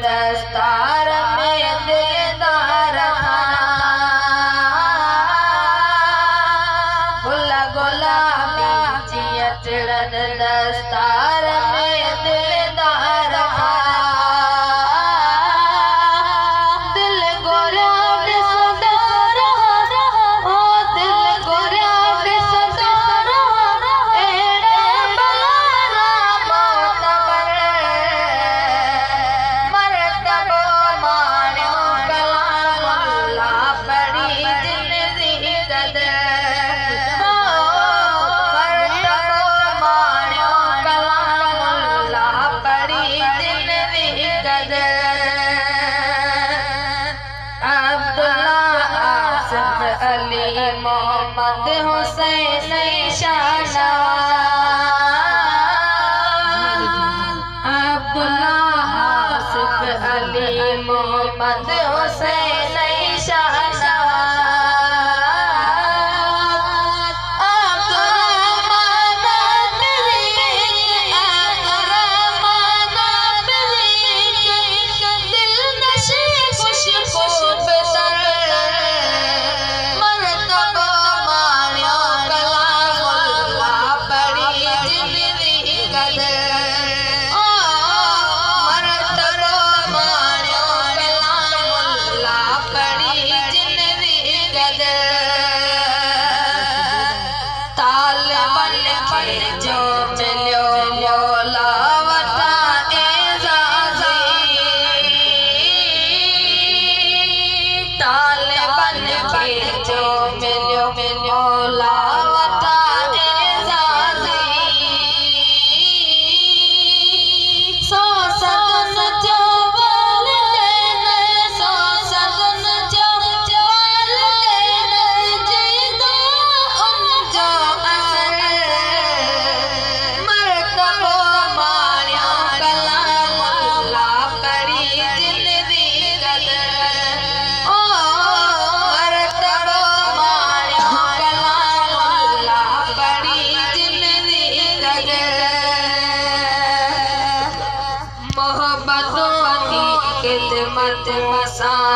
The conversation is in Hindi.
दस्तार में दिलदार गुला गुलाबी जिया चढ़न दस्तार में दिलदार दिल गोरा बेसुधार ओ दिल गोरा बेसुधार एड़े बलारा मोतबर मरतबो मानो कलामुल्ला बड़ी जिंदगी कदर अली मोहम्मद हुसैन निशाना अब्दुल्ला आसिफ अली मोहम्मद हुसैन निशाना जो मिलो मौला वता एजाज़ी तालिबान के जो मिलो मौला वता एजाज़ी सो सदन जो वालिदैन सो सदन जो वालिदैन जिदो उन जो असर मोहब्बतों की खिदमत मसा